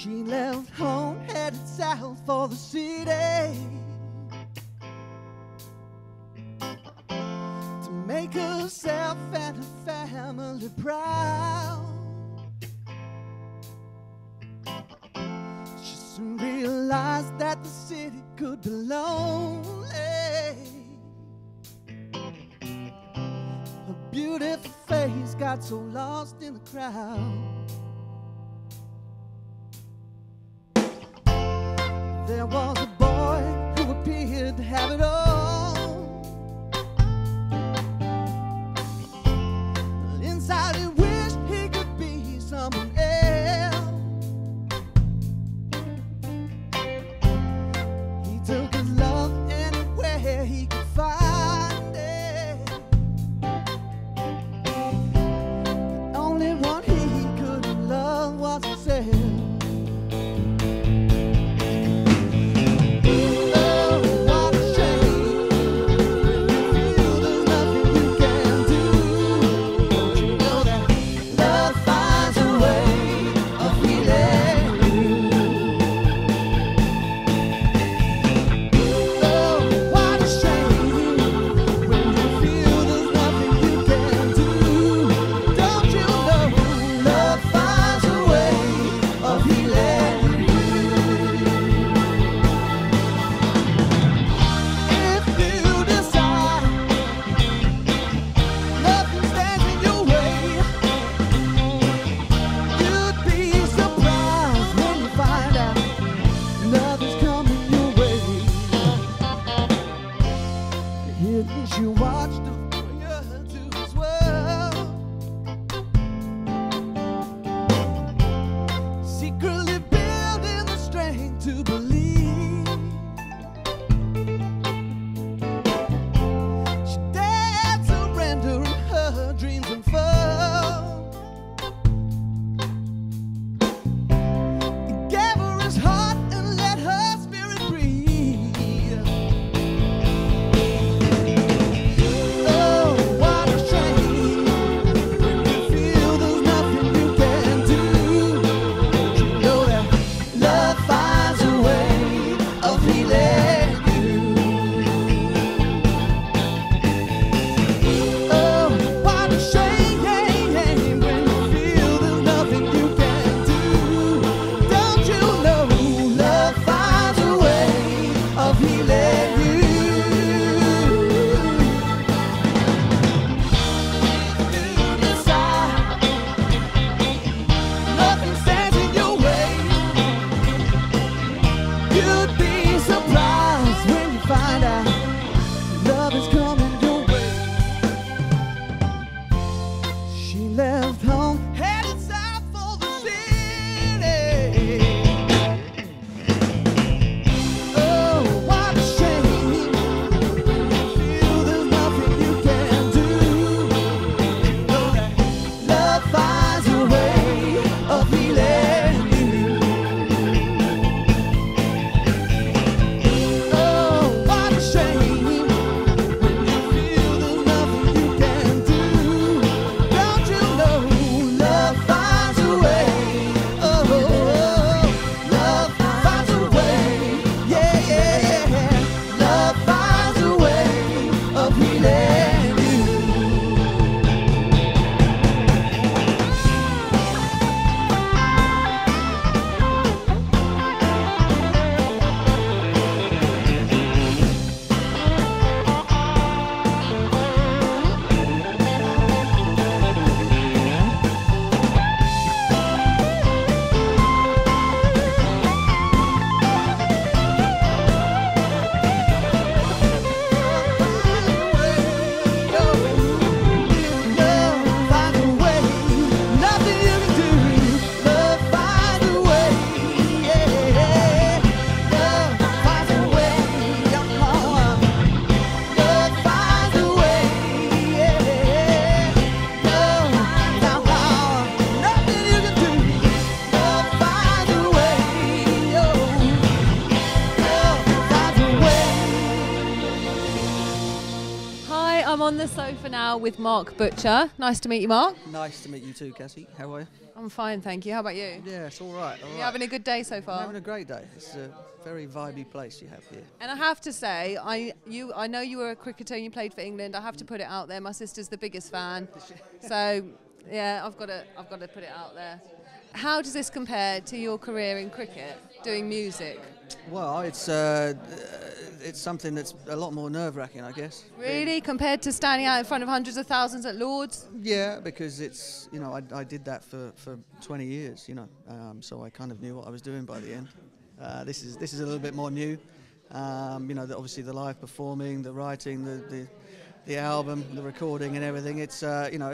She left home, headed south for the city to make herself and her family proud. She soon realized that the city could be lonely. Her beautiful face got so lost in the crowd. There was a boy who appeared to have it all. But inside he wished he could be someone else. He took his love anywhere he could find it. The only one he couldn't love was himself. Oh, what a shame. now with Mark Butcher. Nice to meet you, Mark. Nice to meet you too, Cassie. How are you? I'm fine, thank you. How about you? Yeah, it's all right. You having a good day so far? I'm having a great day. It's a very vibey place you have here. And I have to say, I know you were a cricketer and you played for England. I have to put it out there. My sister's the biggest fan, so yeah, I've got to put it out there. How does this compare to your career in cricket, doing music? Well, it's something that's a lot more nerve-wracking, I guess. Really, compared to standing out in front of hundreds of thousands at Lord's? Yeah, because it's, you know, I did that for 20 years, you know, so I kind of knew what I was doing by the end. This is a little bit more new. You know, obviously the live performing, the writing, the album, the recording, and everything. It's you know,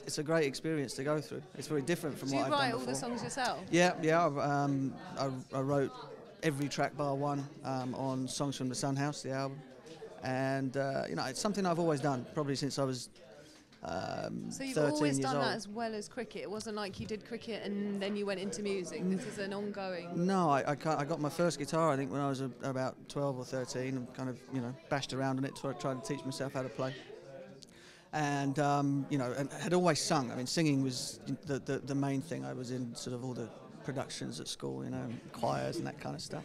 it's a great experience to go through. It's very different from what I've done before. Do you write all the songs yourself? Yeah. I wrote every track bar one on Songs from the Sun House, the album, and you know, it's something I've always done, probably since I was 13 years old. So you've always done that as well as cricket. It wasn't like you did cricket and then you went into music. This is an ongoing. No, I got my first guitar, I think, when I was about 12 or 13, and kind of, you know, bashed around on it, tried to teach myself how to play. And you know, and had always sung. I mean, singing was the main thing. I was in sort of all the productions at school, you know, choirs and that kind of stuff.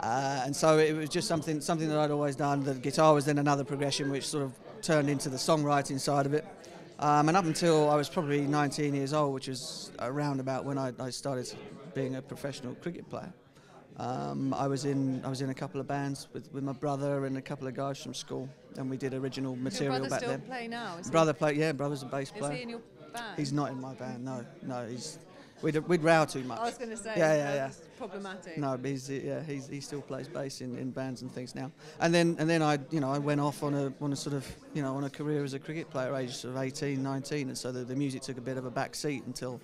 And so it was just something that I'd always done. The guitar was then another progression, which sort of turned into the songwriting side of it. And up until I was probably 19 years old, which was around about when I started being a professional cricket player. I was in a couple of bands with my brother and a couple of guys from school, and we did original material back then. Does your brother still play now? Brother play, yeah. Brother's a bass player. Is he in your band? He's not in my band. No. We'd row too much. I was going to say, yeah. It's problematic. No, but he still plays bass in bands and things now. And then I went off on a sort of, you know, on a career as a cricket player, age sort of 18, 19, and so the music took a bit of a back seat until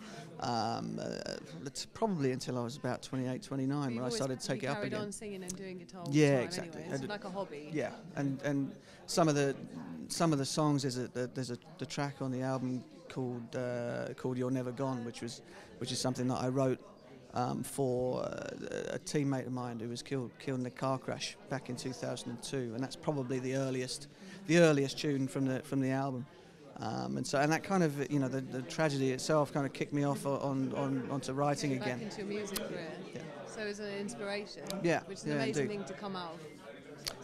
probably until I was about 28, 29, when I started to take it up again. Carried on singing and doing guitar all yeah, the time exactly. Anyway. It's like a hobby. Yeah, and some of the songs, there's the track on the album called You're Never Gone, which is something that I wrote for a teammate of mine who was killed in a car crash back in 2002, and that's probably the earliest tune from the album. And that kind of, you know, the tragedy itself kind of kicked me off onto writing again. Back into your music career. Yeah. So it's an inspiration. Yeah. Which is an amazing thing to come out of.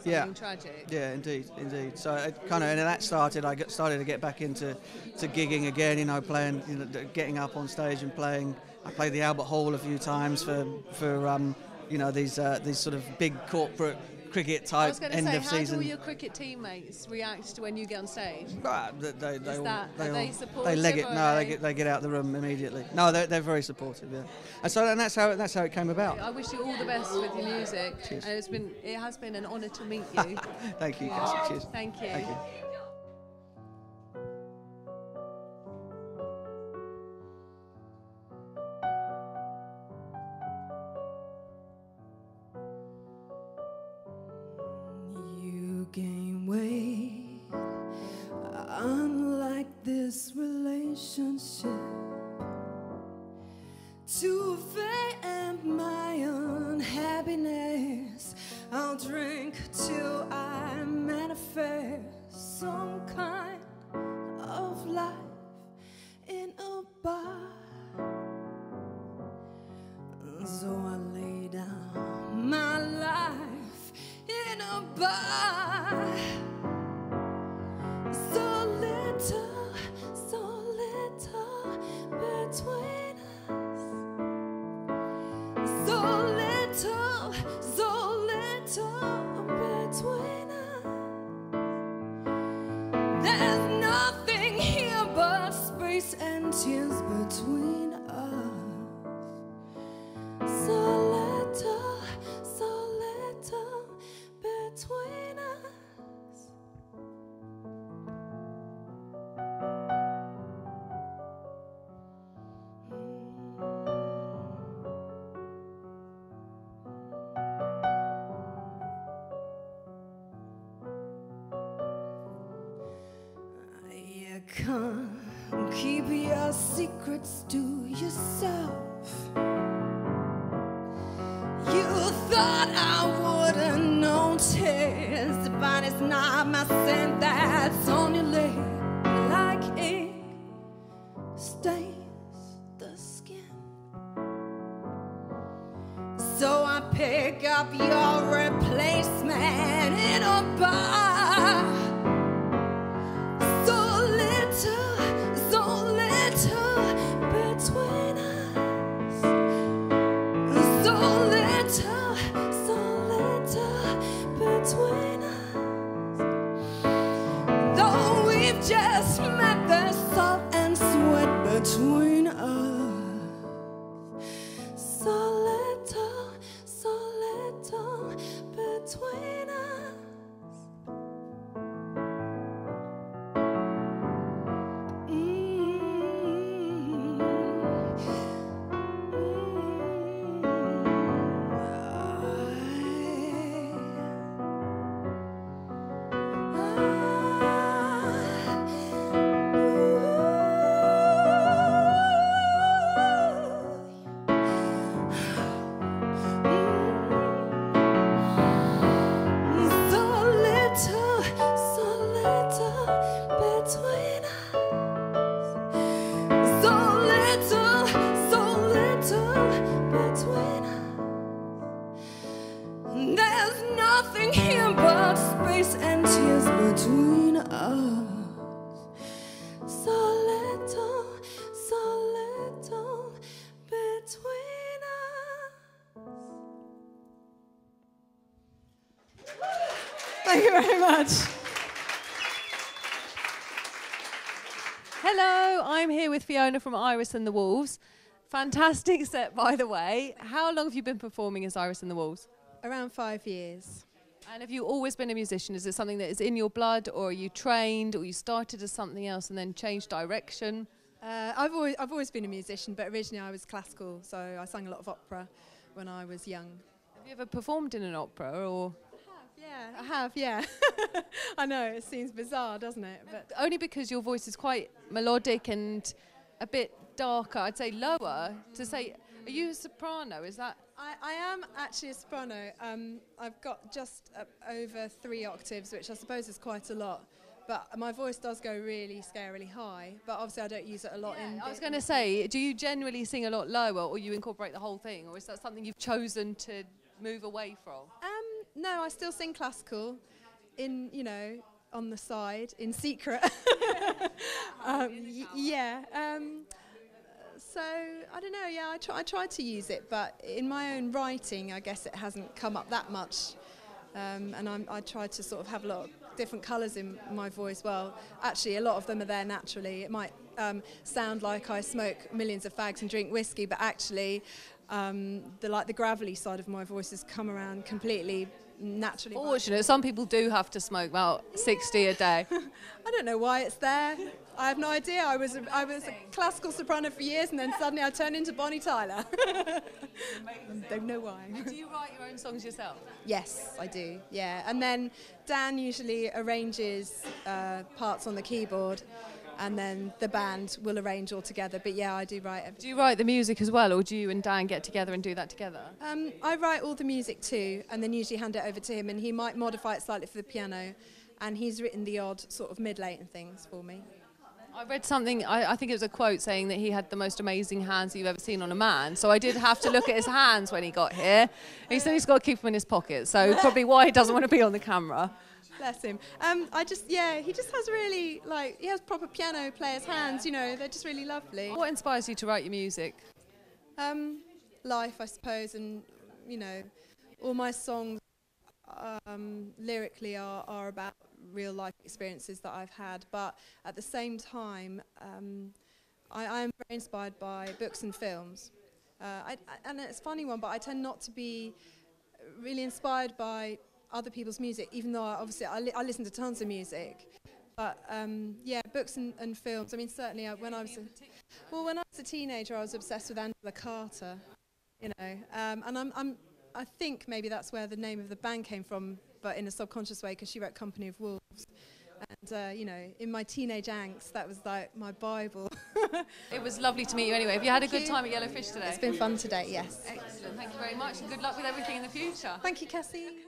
Something tragic. Yeah, indeed. So it kind of, and that started. I started to get back into gigging again. You know, playing, you know, getting up on stage and playing. I played the Albert Hall a few times for you know, these sort of big corporate cricket type end of season. How do all your cricket teammates react to when you get on stage? Are they supportive? They leg it. No, they get out of the room immediately. No, they're very supportive. Yeah, and that's how it came about. I wish you all the best with your music. Cheers. And it has been an honour to meet you. Thank you, Cassie. Cheers. Thank you. Thank you. Gain weight, unlike this relationship, to fame my unhappiness. I'll drink till I manifest some kind of life in a bar. So I lay down my life in a bar. So little between us. So little between us. There's nothing here but space and tears between us. So little between us. You can't keep your secrets to yourself. You thought I would wouldn't notice, but it's not my scent that's on your lip. Like ink stains the skin. So I pick up your replacement in a bar. So little between us. So little between us. Though we've just met, there's salt and sweat between us. So little between us. There's nothing here but space and tears between us. So little between us. Thank you very much. Hello, I'm here with Fiona from Iris and the Wolves. Fantastic set, by the way. How long have you been performing as Iris and the Wolves? Around 5 years. And have you always been a musician? Is it something that is in your blood, or are you trained, or you started as something else and then changed direction? I've always been a musician, but originally I was classical, so I sang a lot of opera when I was young. Have you ever performed in an opera, or? I have, yeah. I know, it seems bizarre, doesn't it? But Only because your voice is quite melodic and a bit darker, I'd say lower, to say, are you a soprano? Is that? I am actually a soprano. I've got just over 3 octaves, which I suppose is quite a lot. But my voice does go really scarily high, but obviously I don't use it a lot in... I was going to say, do you generally sing a lot lower, or you incorporate the whole thing, or is that something you've chosen to move away from? No, I still sing classical in, on the side, in secret. So, I don't know, yeah, I tried to use it, but in my own writing, I guess it hasn't come up that much. And I tried to sort of have a lot of different colours in my voice. Well, actually, a lot of them are there naturally. It might sound like I smoke millions of fags and drink whiskey, but actually, the gravelly side of my voice has come around completely naturally. Fortunate, some people do have to smoke about 60 a day. I don't know why it's there. I have no idea. I was a classical soprano for years, and then suddenly I turned into Bonnie Tyler. Don't know why. Do you write your own songs yourself? Yes, I do. Yeah, and then Dan usually arranges parts on the keyboard, and then the band will arrange all together. But yeah, I do write everything. Do you write the music as well, or do you and Dan get together and do that together? I write all the music too, and then usually hand it over to him, and he might modify it slightly for the piano, and he's written the odd sort of mid-late and things for me. I read something, I think it was a quote saying that he had the most amazing hands that you've ever seen on a man, so I did have to look at his hands when he got here. He said he's got to keep them in his pocket, so probably why he doesn't want to be on the camera. Bless him. He just has really, he has proper piano player's hands, they're just really lovely. What inspires you to write your music? Life, I suppose, and, all my songs lyrically are about real life experiences that I've had, but at the same time, I am very inspired by books and films. And it's a funny one, but I tend not to be really inspired by other people's music, even though I listen to tons of music. But books and films. I mean, certainly when I was a teenager, I was obsessed with Angela Carter, and I think maybe that's where the name of the band came from, but in a subconscious way, because she wrote Company of Wolves. And, in my teenage angst, that was like my Bible. It was lovely to meet you anyway. Have you had a good time at Yellowfish today? It's been fun today, yes. Excellent. Thank you very much, and good luck with everything in the future. Thank you, Cassie.